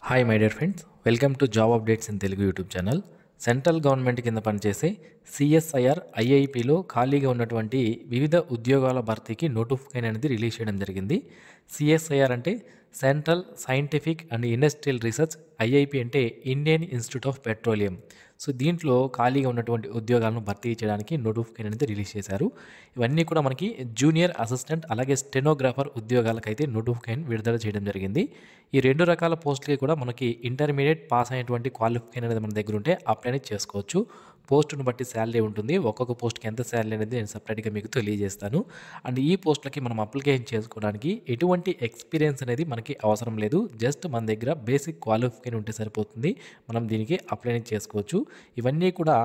Hi my dear friends, welcome to job updates in Telugu YouTube channel. Central government కింద పనిచేసే CSIR ఐఐపిలో ఖాళీగా ఉన్నటువంటి వివిధ ఉద్యోగాల భర్తీకి నోటిఫికేషన్ అనేది రిలీజ్ చేయడం జరిగింది. సిఎస్ఐఆర్ అంటే central scientific and industrial research, IIP అంటే Indian institute of petroleum. So దీంట్లో ఖాళీగా ఉన్నటువంటి ఉద్యోగాలను భర్తీ చేయడానికి నోటిఫికేషన్ అనేది రిలీజ్ చేశారు. ఇవన్నీ కూడా మనకి జూనియర్ అసిస్టెంట్ అలాగే స్టెనోగ్రాఫర్ ఉద్యోగాలకైతే నోటిఫికేషన్ విడుదల చేయడం జరిగింది. ఈ రెండు రకాల పోస్టులకి కూడా మనకి ఇంటర్మీడియట్ పాస్ అయినటువంటి క్వాలిఫికేషన్ అనేది మన దగ్గర ఉంటే అప్లై అనేది చేసుకోవచ్చు. పోస్టును బట్టి శాలరీ ఉంటుంది. ఒక్కొక్క పోస్ట్కి ఎంత శాలరీ అనేది నేను సపరేట్గా మీకు తెలియజేస్తాను. అండ్ ఈ పోస్టులకి మనం అప్లికేషన్ చేసుకోవడానికి ఎటువంటి ఎక్స్పీరియన్స్ అనేది మనకి అవసరం లేదు. జస్ట్ మన దగ్గర బేసిక్ క్వాలిఫికేషన్ ఉంటే సరిపోతుంది. మనం దీనికి అప్లై చేసుకోవచ్చు. ఇవన్నీ కూడా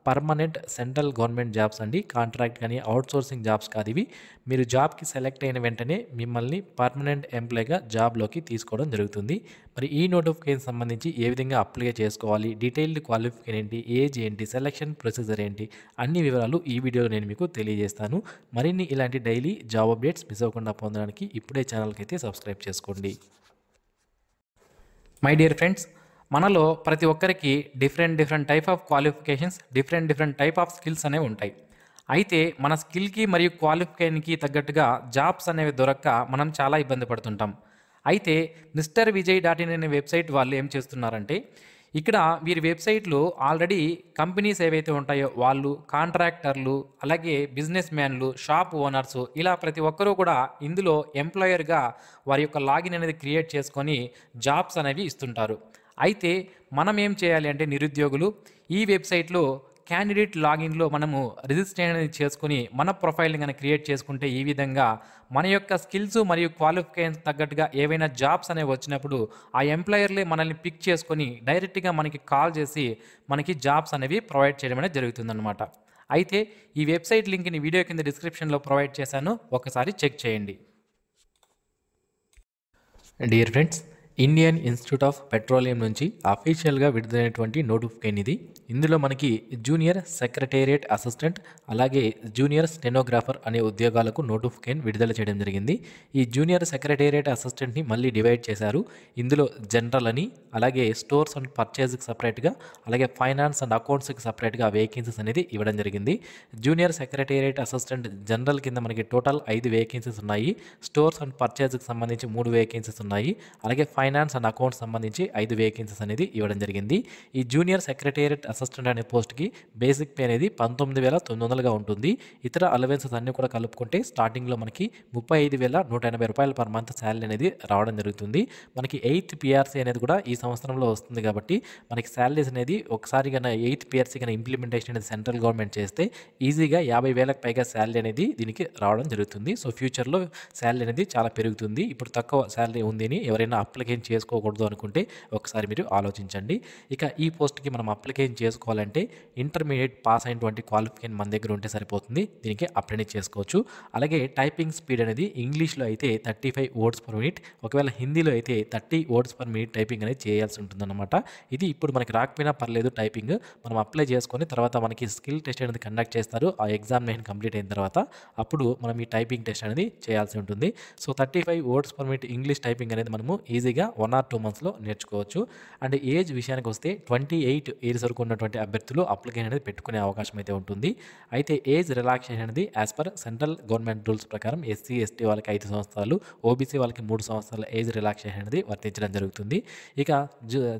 పర్మనెంట్ సెంట్రల్ గవర్నమెంట్ జాబ్స్ అండి. కాంట్రాక్ట్ కానీ అవుట్సోర్సింగ్ జాబ్స్ కాదు ఇవి. మీరు జాబ్కి సెలెక్ట్ అయిన వెంటనే మిమ్మల్ని పర్మనెంట్ ఎంప్లాయ్గా జాబ్లోకి తీసుకోవడం జరుగుతుంది. మరి ఈ నోటిఫికేషన్ సంబంధించి ఏ విధంగా అప్లై చేసుకోవాలి, డీటెయిల్డ్ క్వాలిఫికేషన్ ఏంటి, ఏజ్ ఏంటి, సెలక్షన్ ప్రొసీజర్ ఏంటి, అన్ని వివరాలు ఈ వీడియోలో నేను మీకు తెలియజేస్తాను. మరిన్ని ఇలాంటి డైలీ జాబ్ అప్డేట్స్ మిస్ అవ్వకుండా పొందడానికి ఇప్పుడే ఛానల్కి అయితే సబ్స్క్రైబ్ చేసుకోండి. మై డియర్ ఫ్రెండ్స్, మనలో ప్రతి ఒక్కరికి different type of qualifications, different type of skills అనేవి ఉంటాయి. అయితే మన స్కిల్కి మరియు క్వాలిఫికేషన్కి తగ్గట్టుగా జాబ్స్ అనేవి దొరక్క మనం చాలా ఇబ్బంది పడుతుంటాం. అయితే మిస్టర్ విజయ్ .in అనే వెబ్సైట్ వాళ్ళు ఏం చేస్తున్నారంటే, ఇక్కడ వీరి వెబ్సైట్లో ఆల్రెడీ కంపెనీస్ ఏవైతే ఉంటాయో వాళ్ళు, కాంట్రాక్టర్లు, అలాగే బిజినెస్ మ్యాన్లు, షాప్ ఓనర్సు, ఇలా ప్రతి ఒక్కరూ కూడా ఇందులో ఎంప్లాయర్గా వారి యొక్క లాగిన్ అనేది క్రియేట్ చేసుకొని జాబ్స్ అనేవి ఇస్తుంటారు. అయితే మనం ఏం చేయాలి అంటే, నిరుద్యోగులు ఈ వెబ్సైట్లో క్యాండిడేట్ లాగిన్లో మనము రిజిస్టర్ అనేది చేసుకుని మన ప్రొఫైల్ని కనుక క్రియేట్ చేసుకుంటే ఈ విధంగా మన యొక్క స్కిల్స్ మరియు క్వాలిఫికేషన్స్ తగ్గట్టుగా ఏవైనా జాబ్స్ అనేవి వచ్చినప్పుడు ఆ ఎంప్లాయర్లే మనల్ని పిక్ చేసుకొని డైరెక్ట్గా మనకి కాల్ చేసి మనకి జాబ్స్ అనేవి ప్రొవైడ్ చేయడం అనేది జరుగుతుందన్నమాట. అయితే ఈ వెబ్సైట్ లింక్ని వీడియో కింద డిస్క్రిప్షన్లో ప్రొవైడ్ చేశాను, ఒకసారి చెక్ చేయండి. Dear friends, Indian institute of petroleum నుంచి అఫీషియల్గా విడుదలైనటువంటి నోటిఫికేషన్ ఇది. ఇందులో మనకి జూనియర్ సెక్రటేరియట్ అసిస్టెంట్ అలాగే జూనియర్ స్టెనోగ్రాఫర్ అనే ఉద్యోగాలకు నోటిఫికేషన్ విడుదల చేయడం జరిగింది. ఈ జూనియర్ సెక్రటేరియట్ అసిస్టెంట్ని మళ్ళీ డివైడ్ చేశారు. ఇందులో జనరల్ అని, అలాగే స్టోర్స్ అండ్ పర్చేజ్కి సపరేట్గా, అలాగే ఫైనాన్స్ అండ్ అకౌంట్స్కి సపరేట్గా వేకెన్సీస్ అనేది ఇవ్వడం జరిగింది. జూనియర్ సెక్రటేరియట్ అసిస్టెంట్ జనరల్ కింద మనకి టోటల్ 5 వేకెన్సీస్ ఉన్నాయి. స్టోర్స్ అండ్ పర్చేజ్కి సంబంధించి 3 వేకెన్సీస్ ఉన్నాయి. అలాగే ఫైనాన్స్ అండ్ అకౌంట్స్ సంబంధించి 5 వేకెన్సీస్ అనేది ఇవ్వడం జరిగింది. ఈ జూనియర్ సెక్రటేరియట్ అసిస్టెంట్ అనే పోస్ట్కి బేసిక్ పే అనేది 19,900గా ఉంటుంది. ఇతర అలవెన్సెస్ అన్నీ కూడా కలుపుకుంటే స్టార్టింగ్లో మనకి 35,180 రూపాయలు పర్ మంత్ శాలరీ అనేది రావడం జరుగుతుంది. మనకి 8th PRC అనేది కూడా ఈ సంవత్సరంలో వస్తుంది కాబట్టి మనకి శాలరీస్ అనేది ఒకసారి కన్నా 8th PRC కన్నా ఇంప్లిమెంటేషన్ అనేది సెంట్రల్ గవర్నమెంట్ చేస్తే ఈజీగా 50,000కి పైగా శాలరీ అనేది దీనికి రావడం జరుగుతుంది. సో ఫ్యూచర్లో శాలరీ అనేది చాలా పెరుగుతుంది. ఇప్పుడు తక్కువ శాలరీ ఉంది అని ఎవరైనా అప్లికేషన్ చేసుకోకూడదు అనుకుంటే ఒకసారి మీరు ఆలోచించండి. ఇక ఈ పోస్ట్కి మనం అప్లికేషన్ చేసుకోవాలంటే ఇంటర్మీడియట్ పాస్ అయినటువంటి క్వాలిఫికేషన్ మన దగ్గర ఉంటే సరిపోతుంది. దీనికి అప్లై చేసుకోవచ్చు. అలాగే టైపింగ్ స్పీడ్ అనేది ఇంగ్లీష్లో అయితే 35 words per minute, ఒకవేళ హిందీలో అయితే 30 words per minute టైపింగ్ అనేది చేయాల్సి ఉంటుందన్నమాట. ఇది ఇప్పుడు మనకి రాకపోయినా పర్లేదు, టైపింగ్ మనం అప్లై చేసుకొని తర్వాత మనకి స్కిల్ టెస్ట్ అనేది కండక్ట్ చేస్తారు. ఆ ఎగ్జామినేషన్ కంప్లీట్ అయిన తర్వాత అప్పుడు మనం ఈ టైపింగ్ టెస్ట్ అనేది చేయాల్సి ఉంటుంది. So 35 words per minute English typing అనేది మనము ఈజీగా 1 or 2 monthsలో నేర్చుకోవచ్చు. అండ్ ఏజ్ విషయానికి వస్తే 28 years వరకు ఉన్నటువంటి అభ్యర్థులు అప్లికేషన్ అనేది పెట్టుకునే అవకాశం అయితే ఉంటుంది. అయితే ఏజ్ రిలాక్సేషన్ అనేది as per central government rules ప్రకారం SC ST వాళ్ళకి 5 సంవత్సరాలు, OBC వాళ్ళకి 3 సంవత్సరాల ఏజ్ రిలాక్సేషన్ అనేది వర్తించడం జరుగుతుంది. ఇక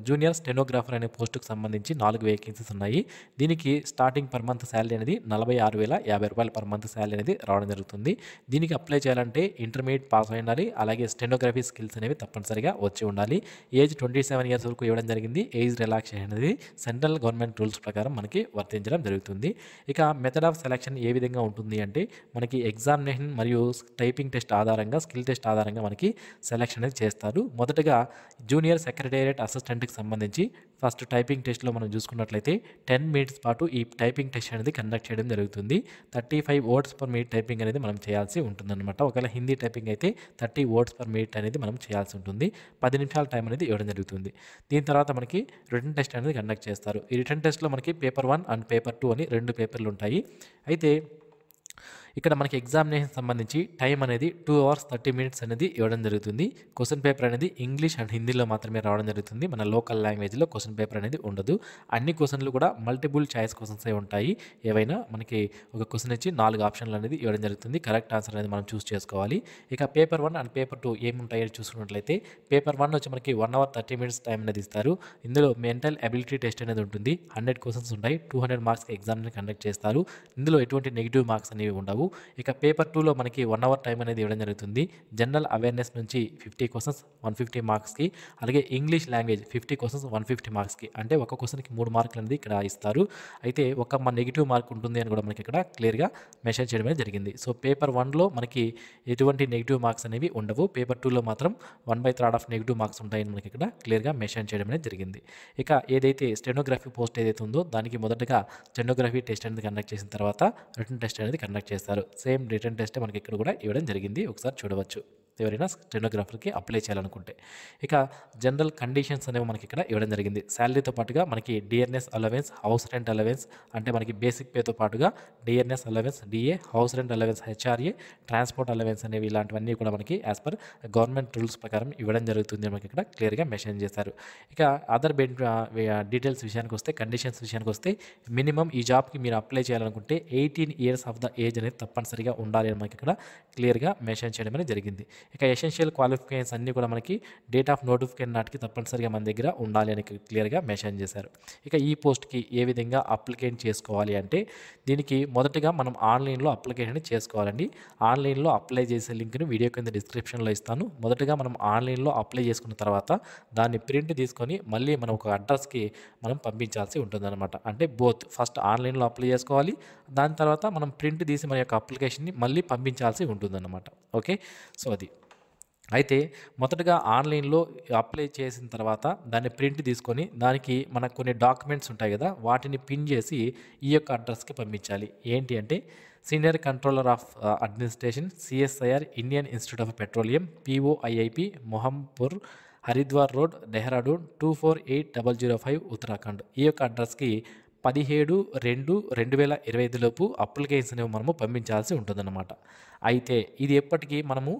జూనియర్ స్టెనోగ్రాఫర్ అనే పోస్టుకు సంబంధించి 4 వేకెన్సీస్ ఉన్నాయి. దీనికి స్టార్టింగ్ పర్ మంత్ శాలరీ అనేది 46,050 రూపాయలు పర్ మంత్ శాలరీ అనేది రావడం జరుగుతుంది. దీనికి అప్లై చేయాలంటే ఇంటర్మీడియట్ పాస్ అయి ఉండాలి. అలాగే స్టెనోగ్రఫీ స్కిల్స్ అనేవి తప్పనిసరిగా వచ్చి ఉండాలి. ఏజ్ 27 years వరకు ఇవ్వడం జరిగింది. ఏజ్ రిలాక్సేషన్ అనేది సెంట్రల్ గవర్నమెంట్ రూల్స్ ప్రకారం మనకి వర్తించడం జరుగుతుంది. ఇక మెథడ్ ఆఫ్ సెలక్షన్ ఏ విధంగా ఉంటుంది అంటే, మనకి ఎగ్జామినేషన్ మరియు టైపింగ్ టెస్ట్ ఆధారంగా, స్కిల్ టెస్ట్ ఆధారంగా మనకి సెలక్షన్ అనేది చేస్తారు. మొదటగా జూనియర్ సెక్రటేరియట్ అసిస్టెంట్కి సంబంధించి ఫస్ట్ టైపింగ్ టెస్ట్లో మనం చూసుకున్నట్లయితే 10 minutes పాటు ఈ టైపింగ్ టెస్ట్ అనేది కండక్ట్ చేయడం జరుగుతుంది. 35 words per minute టైపింగ్ అనేది మనం చేయాల్సి ఉంటుందన్నమాట. ఒకవేళ హిందీ టైపింగ్ అయితే 30 words per minute అనేది మనం చేయాల్సి ఉంటుంది. 10 నిమిషాల టైం అనేది ఇవ్వడం జరుగుతుంది. దీని తర్వాత మనకి రిటన్ టెస్ట్ అనేది కండక్ట్ చేస్తారు. ఈ రిటన్ టెస్ట్లో మనకి పేపర్ 1 అండ్ పేపర్ 2 అని 2 పేపర్లు ఉంటాయి. అయితే ఇక్కడ మనకి ఎగ్జామినేషన్ సంబంధించి టైం అనేది 2 అవర్స్ 30 మినిట్స్ అనేది ఇవ్వడం జరుగుతుంది. క్వశ్చన్ పేపర్ అనేది ఇంగ్లీష్ అండ్ హిందీలో మాత్రమే రావడం జరుగుతుంది. మన లోకల్ లాంగ్వేజ్లో క్వశ్చన్ పేపర్ అనేది ఉండదు. అన్ని క్వశ్చన్లు కూడా మల్టిపుల్ చాయిస్ క్వశ్చన్సే ఉంటాయి. ఏవైనా మనకి ఒక క్వశ్చన్ ఇచ్చి 4 ఆప్షన్లు అనేది ఇవ్వడం జరుగుతుంది. కరెక్ట్ ఆన్సర్ అనేది మనం చూస్ చేసుకోవాలి. ఇక పేపర్ 1 అండ్ పేపర్ 2 ఏముంటాయో చూసుకున్నట్లయితే పేపర్ 1 వచ్చి మనకి 1 అవర్ 30 మినిట్స్ టైం అనేది ఇస్తారు. ఇందులో మెంటల్ అబిలిటీ టెస్ట్ అనేది ఉంటుంది. 100 క్వశ్చన్స్ ఉంటాయి. 200 మార్క్స్కి ఎగ్జామ్ని కండక్ట్ చేస్తారు. ఇందులో ఎటువంటి నెగిటివ్ మార్క్స్ అనేవి ఉండవు. ఇక పేపర్ 2లో మనకి 1 అవర్ టైం అనేది ఇవ్వడం జరుగుతుంది. జనరల్ అవేర్నెస్ నుంచి 50 క్వశ్చన్స్ 150 మార్క్స్కి, అలాగే ఇంగ్లీష్ లాంగ్వేజ్ 50 క్వశ్చన్స్ 150 మార్క్స్కి, అంటే ఒక క్వశ్చన్కి 3 మార్కులు అనేది ఇక్కడ ఇస్తారు. అయితే ఒక నెగిటివ్ మార్క్ ఉంటుంది అని కూడా మనకి ఇక్కడ క్లియర్గా మెన్షన్ చేయడం అనేది జరిగింది. సో పేపర్ 1లో మనకి ఎటువంటి నెగిటివ్ మార్క్స్ అనేవి ఉండవు. పేపర్ 2లో మాత్రం 1/3 ఆఫ్ నెగిటివ్ మార్క్స్ ఉంటాయని మనకి ఇక్కడ క్లియర్గా మెన్షన్ చేయడం అనేది జరిగింది. ఇక ఏదైతే స్టెనోగ్రఫీ పోస్ట్ ఏదైతే ఉందో దానికి మొదటగా స్టెనోగ్రఫీ టెస్ట్ అనేది కండక్ట్ చేసిన తర్వాత రిటన్ టెస్ట్ అనేది కండక్ట్ చేస్తారు. సేమ్ రిటన్ టెస్ట్ మనకి ఇక్కడ కూడా ఇవ్వడం జరిగింది. ఒకసారి చూడవచ్చు ఎవరైనా స్టెనోగ్రాఫర్కి అప్లై చేయాలనుకుంటే. ఇక జనరల్ కండిషన్స్ అనేవి మనకి ఇక్కడ ఇవ్వడం జరిగింది. శాలరీతో పాటుగా మనకి DRS allowance, house rent allowance, అంటే మనకి బేసిక్ పేతో పాటుగా DRS allowance, DA, house rent allowance, HRA, transport allowance అనేవి ఇలాంటివన్నీ కూడా మనకి యాజ్ పర్ గవర్నమెంట్ రూల్స్ ప్రకారం ఇవ్వడం జరుగుతుంది మనకి ఇక్కడ క్లియర్గా మెన్షన్ చేశారు. ఇక అదర్ డీటెయిల్స్ విషయానికి వస్తే, కండిషన్స్ విషయానికి వస్తే, మినిమం ఈ జాబ్కి మీరు అప్లై చేయాలనుకుంటే 18 ఇయర్స్ ఆఫ్ ద ఏజ్ అనేది తప్పనిసరిగా ఉండాలి అని మనకి ఇక్కడ క్లియర్గా మెన్షన్ చేయడం అనేది జరిగింది. ఇక ఎసెన్షియల్ క్వాలిఫికేషన్స్ అన్నీ కూడా మనకి డేట్ ఆఫ్ నోటిఫికేషన్ నాటికి తప్పనిసరిగా మన దగ్గర ఉండాలి అని క్లియర్గా మెన్షన్ చేశారు. ఇక ఈ పోస్ట్కి ఏ విధంగా అప్లికేషన్ చేసుకోవాలి అంటే, దీనికి మొదటగా మనం ఆన్లైన్లో అప్లికేషన్ చేసుకోవాలండి. ఆన్లైన్లో అప్లై చేసే లింక్ని వీడియో కింద డిస్క్రిప్షన్లో ఇస్తాను. మొదటగా మనం ఆన్లైన్లో అప్లై చేసుకున్న తర్వాత దాన్ని ప్రింట్ తీసుకొని మళ్ళీ మనం ఒక అడ్రస్కి మనం పంపించాల్సి ఉంటుందన్నమాట. అంటే బోత్ ఫస్ట్ ఆన్లైన్లో అప్లై చేసుకోవాలి, దాని తర్వాత మనం ప్రింట్ తీసి మన యొక్క అప్లికేషన్ని మళ్ళీ పంపించాల్సి ఉంటుందన్నమాట. ఓకే, సో అది అయితే మొదటగా ఆన్లైన్లో అప్లై చేసిన తర్వాత దాన్ని ప్రింట్ తీసుకొని దానికి మనకు కొన్ని డాక్యుమెంట్స్ ఉంటాయి కదా, వాటిని పిన్ చేసి ఈ యొక్క అడ్రస్కి పంపించాలి. ఏంటి అంటే senior controller of administration, CSIR, Indian institute of petroleum, POIIP, Mohanpur, Haridwar road, Dehradun 248005 Uttarakhand. ఈ యొక్క అడ్రస్కి 17/2/2025 లోపు అప్లికేషన్స్ అనేవి మనము పంపించాల్సి ఉంటుందన్నమాట. అయితే ఇది ఎప్పటికీ మనము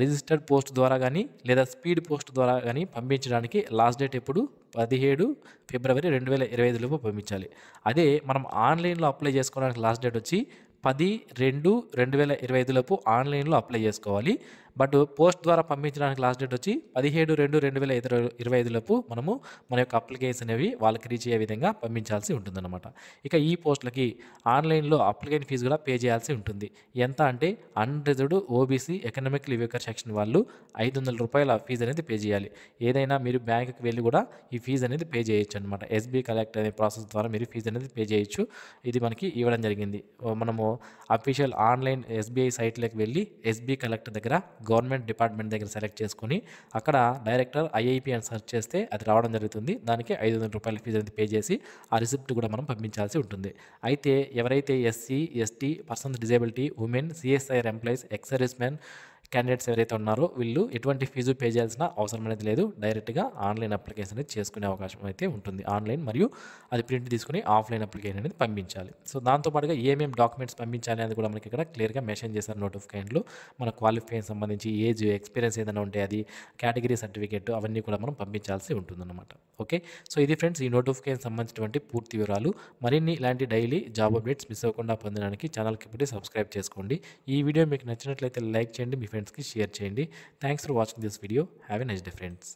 రిజిస్టర్డ్ పోస్ట్ ద్వారా కానీ లేదా స్పీడ్ పోస్ట్ ద్వారా కానీ పంపించడానికి లాస్ట్ డేట్ ఎప్పుడు 17 ఫిబ్రవరి 2025 లోపు పంపించాలి. అదే మనం ఆన్లైన్లో అప్లై చేసుకోవడానికి లాస్ట్ డేట్ వచ్చి 10/2/2025 లోపు ఆన్లైన్లో అప్లై చేసుకోవాలి. బట్ పోస్ట్ ద్వారా పంపించడానికి లాస్ట్ డేట్ వచ్చి 17/2/2025 లోపు మనము మన యొక్క అప్లికేషన్ అనేవి వాళ్ళకి రీచ్ అయ్యే విధంగా పంపించాల్సి ఉంటుందన్నమాట. ఇక ఈ పోస్టులకి ఆన్లైన్లో అప్లికేషన్ ఫీజు కూడా పే చేయాల్సి ఉంటుంది. ఎంత అంటే unreserved OBC economical weaker section వాళ్ళు 500 రూపాయల ఫీజు అనేది పే చేయాలి. ఏదైనా మీరు బ్యాంకుకి వెళ్ళి కూడా ఈ ఫీజు అనేది పే చేయొచ్చు అనమాట. SB కలెక్ట్ అనే ప్రాసెస్ ద్వారా మీరు ఫీజు అనేది పే చేయొచ్చు. ఇది మనకి ఇవ్వడం జరిగింది. మనము అఫీషియల్ ఆన్లైన్ SBI సైట్లోకి వెళ్ళి SB కలెక్ట్ దగ్గర గవర్నమెంట్ డిపార్ట్మెంట్ దగ్గర సెలెక్ట్ చేసుకొని అక్కడ డైరెక్టర్ IIP అని సెర్చ్ చేస్తే అది రావడం జరుగుతుంది. దానికి 500 రూపాయల ఫీజు అనేది పే చేసి ఆ రిసిప్ట్ కూడా మనం పంపించాల్సి ఉంటుంది. అయితే ఎవరైతే SC, ST, person with disability, women, CSIR employees, X-service men candidates ఎవరైతే ఉన్నారో వీళ్ళు ఎటువంటి ఫీజు పే చేయాల్సిన అవసరం అనేది లేదు. డైరెక్ట్గా ఆన్లైన్ అప్లికేషన్ అనేది చేసుకునే అవకాశం అయితే ఉంటుంది. ఆన్లైన్ మరియు అది ప్రింట్ తీసుకుని ఆఫ్లైన్ అప్లికేషన్ అనేది పంపించాలి. సో దాంతోపాటుగా ఏమేమి డాక్యుమెంట్స్ పంపించాలి అనేది కూడా మనకి ఇక్కడ క్లియర్గా మెన్షన్ చేశారు నోటిఫికేషన్లో. మన క్వాలిఫికేషన్ సంబంధించి ఏజ్, ఎక్స్పీరియన్స్ ఏదైనా ఉంటే అది, కేటగిరీ సర్టిఫికేట్ అవన్నీ కూడా మనం పంపించాల్సి ఉంటుందన్నమాట. ఓకే, సో ఇది ఫ్రెండ్స్ ఈ నోటిఫికేషన్ సంబంధించినటువంటి పూర్తి వివరాలు. మరిన్ని ఇలాంటి డైలీ జాబ్ అప్డేట్స్ మిస్ అవ్వకుండా పొందడానికి ఛానల్కి ఇప్పుడే సబ్స్క్రైబ్ చేసుకోండి. ఈ వీడియో మీకు నచ్చినట్లయితే లైక్ చేయండి, మీ ఫ్రెండ్స్కి షేర్ చేయండి. Thanks for watching this video. Have a nice day friends.